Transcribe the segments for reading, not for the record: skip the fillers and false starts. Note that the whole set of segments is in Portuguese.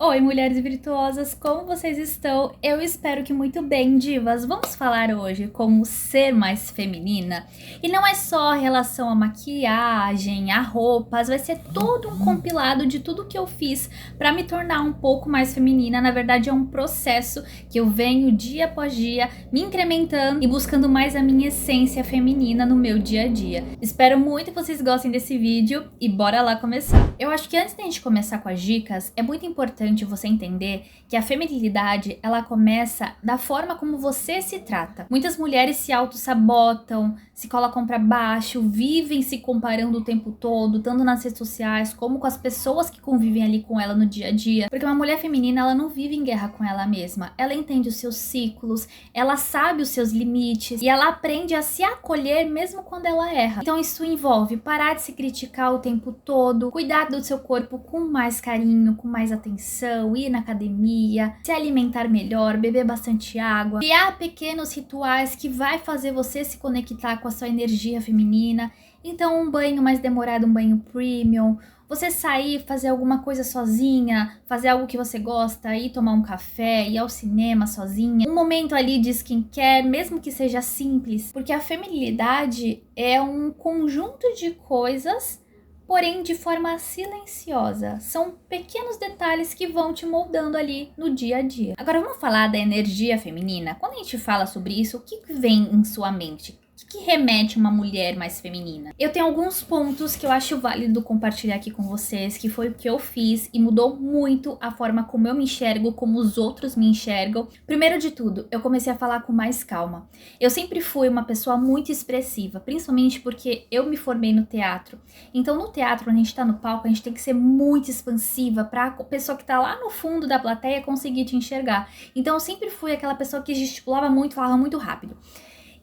Oi, mulheres virtuosas, como vocês estão? Eu espero que muito bem, divas. Vamos falar hoje como ser mais feminina. E não é só relação à maquiagem, a roupas, vai ser todo um compilado de tudo que eu fiz para me tornar um pouco mais feminina. Na verdade, é um processo que eu venho dia após dia me incrementando e buscando mais a minha essência feminina no meu dia a dia. Espero muito que vocês gostem desse vídeo e bora lá começar. Eu acho que antes da gente começar com as dicas, é muito importante você entender que a feminilidade, ela começa da forma como você se trata. Muitas mulheres se auto-sabotam, se colocam pra baixo, vivem se comparando o tempo todo, tanto nas redes sociais como com as pessoas que convivem ali com ela no dia a dia. Porque uma mulher feminina, ela não vive em guerra com ela mesma. Ela entende os seus ciclos, ela sabe os seus limites e ela aprende a se acolher mesmo quando ela erra. Então isso envolve parar de se criticar o tempo todo, cuidar do seu corpo com mais carinho, com mais atenção, ir na academia, se alimentar melhor, beber bastante água, criar pequenos rituais que vai fazer você se conectar com a sua energia feminina. Então um banho mais demorado, um banho premium, você sair, fazer alguma coisa sozinha, fazer algo que você gosta, ir tomar um café, ir ao cinema sozinha, um momento ali de skincare, mesmo que seja simples, porque a feminilidade é um conjunto de coisas, porém de forma silenciosa. São pequenos detalhes que vão te moldando ali no dia a dia. Agora vamos falar da energia feminina. Quando a gente fala sobre isso, o que vem em sua mente? O que remete uma mulher mais feminina? Eu tenho alguns pontos que eu acho válido compartilhar aqui com vocês, que foi o que eu fiz e mudou muito a forma como eu me enxergo, como os outros me enxergam. Primeiro de tudo, eu comecei a falar com mais calma. Eu sempre fui uma pessoa muito expressiva, principalmente porque eu me formei no teatro. Então no teatro, quando a gente tá no palco, a gente tem que ser muito expansiva para a pessoa que tá lá no fundo da plateia conseguir te enxergar. Então eu sempre fui aquela pessoa que gesticulava muito, falava muito rápido.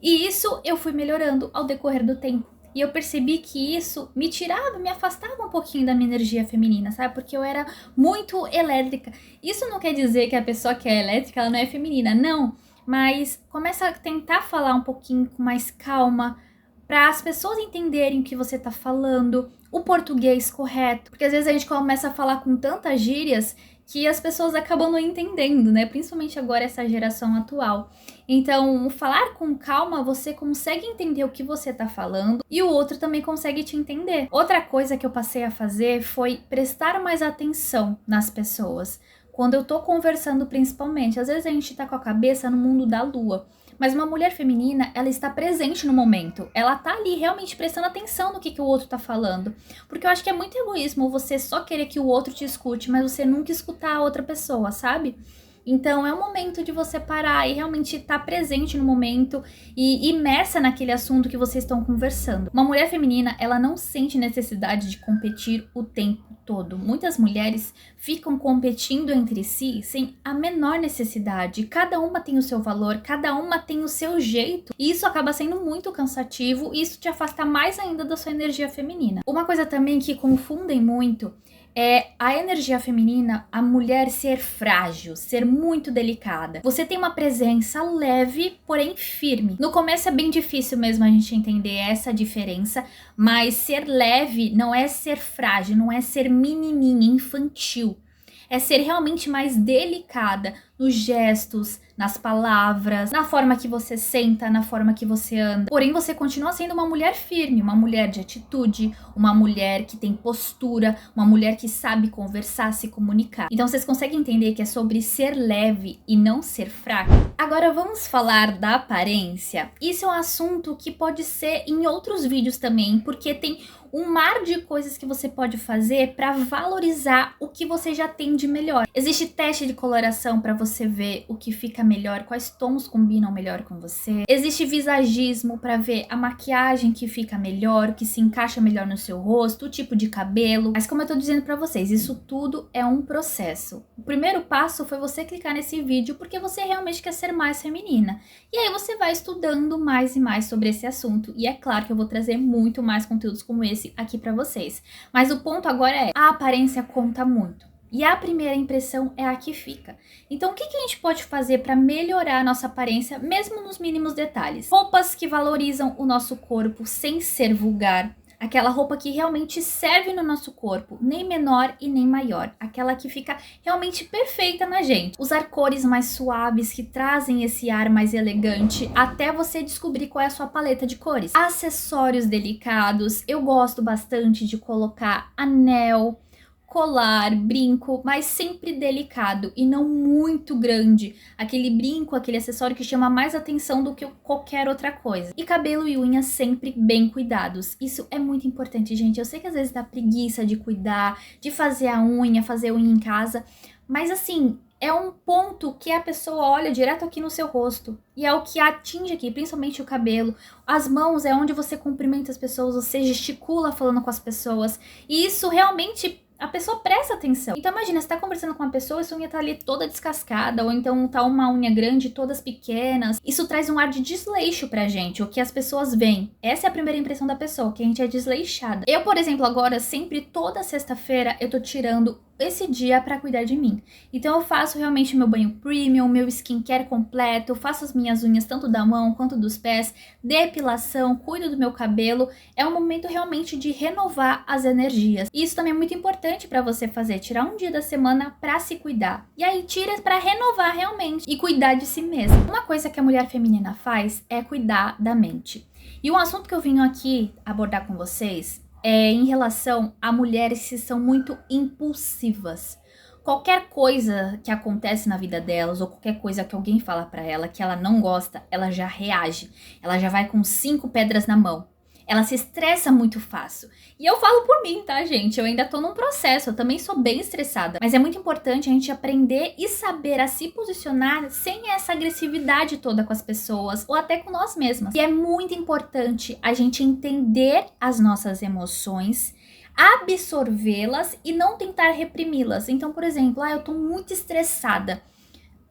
E isso eu fui melhorando ao decorrer do tempo. E eu percebi que isso me tirava, me afastava um pouquinho da minha energia feminina, sabe? Porque eu era muito elétrica. Isso não quer dizer que a pessoa que é elétrica, ela não é feminina, não. Mas começa a tentar falar um pouquinho com mais calma, para as pessoas entenderem o que você tá falando, o português correto. Porque às vezes a gente começa a falar com tantas gírias que as pessoas acabam não entendendo, né? Principalmente agora essa geração atual. Então, falar com calma, você consegue entender o que você tá falando e o outro também consegue te entender. Outra coisa que eu passei a fazer foi prestar mais atenção nas pessoas. Quando eu tô conversando, principalmente, às vezes a gente tá com a cabeça no mundo da lua. Mas uma mulher feminina, ela está presente no momento. Ela tá ali realmente prestando atenção no que o outro tá falando. Porque eu acho que é muito egoísmo você só querer que o outro te escute, mas você nunca escutar a outra pessoa, sabe? Então é o momento de você parar e realmente estar presente no momento e imersa naquele assunto que vocês estão conversando. Uma mulher feminina, ela não sente necessidade de competir o tempo todo. Muitas mulheres ficam competindo entre si sem a menor necessidade. Cada uma tem o seu valor, cada uma tem o seu jeito. E isso acaba sendo muito cansativo e isso te afasta mais ainda da sua energia feminina. Uma coisa também que confundem muito é a energia feminina, a mulher ser frágil, ser muito delicada. Você tem uma presença leve, porém firme. No começo é bem difícil mesmo a gente entender essa diferença, mas ser leve não é ser frágil, não é ser menininha, infantil. É ser realmente mais delicada nos gestos, nas palavras, na forma que você senta, na forma que você anda. Porém, você continua sendo uma mulher firme, uma mulher de atitude, uma mulher que tem postura, uma mulher que sabe conversar, se comunicar. Então, vocês conseguem entender que é sobre ser leve e não ser fraca? Agora, vamos falar da aparência. Isso é um assunto que pode ser em outros vídeos também, porque tem um mar de coisas que você pode fazer para valorizar o que você já tem de melhor. Existe teste de coloração para você ver o que fica melhor, quais tons combinam melhor com você. Existe visagismo para ver a maquiagem que fica melhor, o que se encaixa melhor no seu rosto, o tipo de cabelo. Mas como eu tô dizendo para vocês, isso tudo é um processo. O primeiro passo foi você clicar nesse vídeo porque você realmente quer ser mais feminina. E aí você vai estudando mais e mais sobre esse assunto. E é claro que eu vou trazer muito mais conteúdos como esse aqui para vocês. Mas o ponto agora é, a aparência conta muito. E a primeira impressão é a que fica. Então, o que a gente pode fazer para melhorar a nossa aparência, mesmo nos mínimos detalhes? Roupas que valorizam o nosso corpo sem ser vulgar. Aquela roupa que realmente serve no nosso corpo, nem menor e nem maior. Aquela que fica realmente perfeita na gente. Usar cores mais suaves que trazem esse ar mais elegante até você descobrir qual é a sua paleta de cores. Acessórios delicados, eu gosto bastante de colocar anel, colar, brinco, mas sempre delicado e não muito grande. Aquele brinco, aquele acessório que chama mais atenção do que qualquer outra coisa. E cabelo e unhas sempre bem cuidados. Isso é muito importante, gente. Eu sei que às vezes dá preguiça de cuidar, de fazer fazer unha em casa, mas assim, é um ponto que a pessoa olha direto aqui no seu rosto. E é o que atinge aqui, principalmente o cabelo. As mãos é onde você cumprimenta as pessoas, você gesticula falando com as pessoas. E isso realmente a pessoa presta atenção. Então imagina, você tá conversando com uma pessoa e sua unha tá ali toda descascada, ou então tá uma unha grande, todas pequenas. Isso traz um ar de desleixo pra gente, o que as pessoas veem. Essa é a primeira impressão da pessoa, que a gente é desleixada. Eu, por exemplo, agora, sempre, toda sexta-feira, eu tô tirando esse dia pra cuidar de mim. Então eu faço realmente meu banho premium, meu skincare completo, faço as minhas unhas tanto da mão quanto dos pés, depilação, cuido do meu cabelo. É um momento realmente de renovar as energias. E isso também é muito importante pra você fazer, tirar um dia da semana pra se cuidar. E aí tira pra renovar realmente e cuidar de si mesma. Uma coisa que a mulher feminina faz é cuidar da mente. E um assunto que eu vim aqui abordar com vocês é em relação a mulheres que são muito impulsivas. Qualquer coisa que acontece na vida delas, ou qualquer coisa que alguém fala pra ela que ela não gosta, ela já reage. Ela já vai com 5 pedras na mão. Ela se estressa muito fácil. E eu falo por mim, tá, gente? Eu ainda tô num processo, eu também sou bem estressada. Mas é muito importante a gente aprender e saber a se posicionar sem essa agressividade toda com as pessoas, ou até com nós mesmas. E é muito importante a gente entender as nossas emoções, absorvê-las e não tentar reprimi-las. Então, por exemplo, eu tô muito estressada.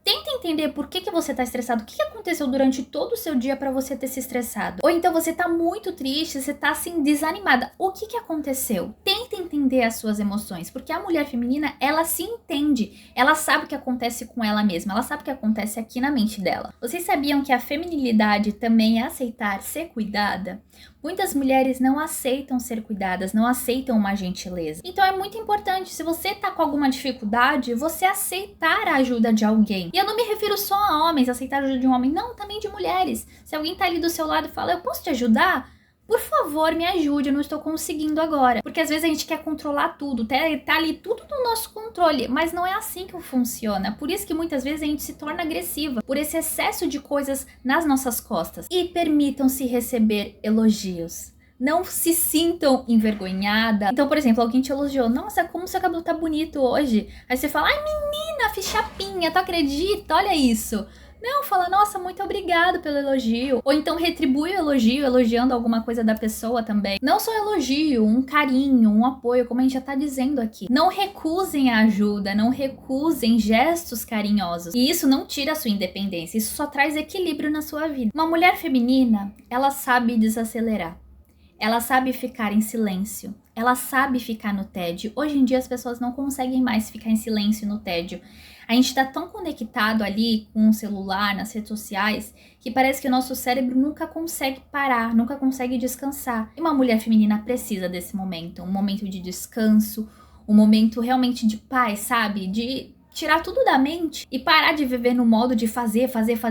Tenta entender por que você tá estressado, o que aconteceu durante todo o seu dia pra você ter se estressado. Ou então você tá muito triste, você tá assim desanimada. O que aconteceu? Tenta entender as suas emoções, porque a mulher feminina, ela se entende. Ela sabe o que acontece com ela mesma, ela sabe o que acontece aqui na mente dela. Vocês sabiam que a feminilidade também é aceitar ser cuidada? Muitas mulheres não aceitam ser cuidadas, não aceitam uma gentileza. Então é muito importante, se você tá com alguma dificuldade, você aceitar a ajuda de alguém. E eu não me refiro só a homens, aceitar a ajuda de um homem, não, também de mulheres. Se alguém tá ali do seu lado e fala, eu posso te ajudar? Por favor, me ajude, eu não estou conseguindo agora. Porque às vezes a gente quer controlar tudo, tá ali tudo no nosso controle, mas não é assim que funciona. Por isso que muitas vezes a gente se torna agressiva, por esse excesso de coisas nas nossas costas. E permitam-se receber elogios. Não se sintam envergonhadas. Então, por exemplo, alguém te elogiou. Nossa, como seu cabelo tá bonito hoje. Aí você fala, ai menina, fiz chapinha, tu acredita? Olha isso. Não, fala, nossa, muito obrigado pelo elogio. Ou então retribui o elogio, elogiando alguma coisa da pessoa também. Não só elogio, um carinho, um apoio, como a gente já tá dizendo aqui. Não recusem a ajuda, não recusem gestos carinhosos. E isso não tira a sua independência, isso só traz equilíbrio na sua vida. Uma mulher feminina, ela sabe desacelerar. Ela sabe ficar em silêncio. Ela sabe ficar no tédio. Hoje em dia as pessoas não conseguem mais ficar em silêncio no tédio. A gente tá tão conectado ali com o celular, nas redes sociais, que parece que o nosso cérebro nunca consegue parar, nunca consegue descansar. E uma mulher feminina precisa desse momento, um momento de descanso, um momento realmente de paz, sabe? De tirar tudo da mente e parar de viver no modo de fazer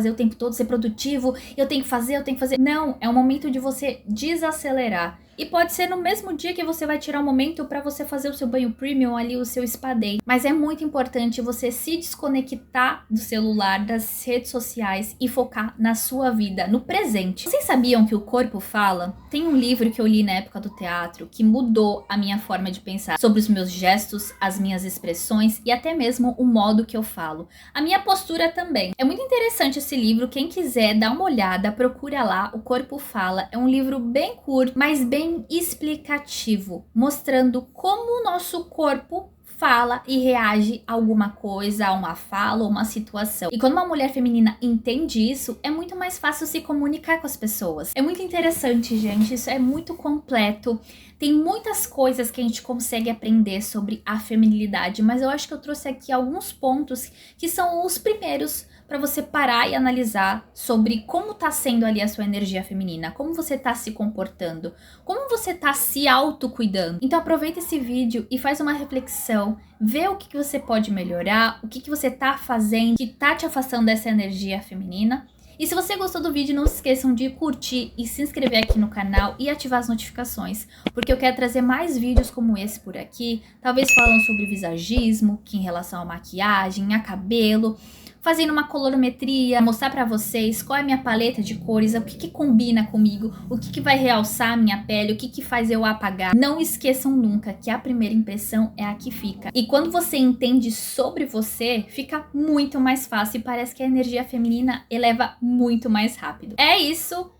o tempo todo, ser produtivo, eu tenho que fazer. Não, é um momento de você desacelerar. E pode ser no mesmo dia que você vai tirar um momento para você fazer o seu banho premium ali, o seu spa day. Mas é muito importante você se desconectar do celular, das redes sociais e focar na sua vida, no presente. Vocês sabiam que o corpo fala? Tem um livro que eu li na época do teatro que mudou a minha forma de pensar sobre os meus gestos, as minhas expressões e até mesmo o modo que eu falo. A minha postura também. É muito interessante esse livro, quem quiser dar uma olhada, procura lá, O Corpo Fala. É um livro bem curto, mas bem explicativo, mostrando como o nosso corpo fala e reage a alguma coisa, a uma fala ou uma situação. E quando uma mulher feminina entende isso, é muito mais fácil se comunicar com as pessoas. É muito interessante, gente, isso é muito completo. Tem muitas coisas que a gente consegue aprender sobre a feminilidade, mas eu acho que eu trouxe aqui alguns pontos que são os primeiros para você parar e analisar sobre como tá sendo ali a sua energia feminina, como você tá se comportando, como você tá se autocuidando. Então aproveita esse vídeo e faz uma reflexão, vê o que você pode melhorar, o que você tá fazendo que tá te afastando dessa energia feminina. E se você gostou do vídeo, não se esqueçam de curtir e se inscrever aqui no canal e ativar as notificações, porque eu quero trazer mais vídeos como esse por aqui, talvez falando sobre visagismo, que em relação à maquiagem, a cabelo, fazendo uma colorimetria, mostrar pra vocês qual é a minha paleta de cores, o que combina comigo, o que vai realçar a minha pele, o que faz eu apagar. Não esqueçam nunca que a primeira impressão é a que fica. E quando você entende sobre você, fica muito mais fácil e parece que a energia feminina eleva muito mais rápido. É isso,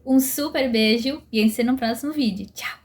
um super beijo e a gente se vê no próximo vídeo. Tchau!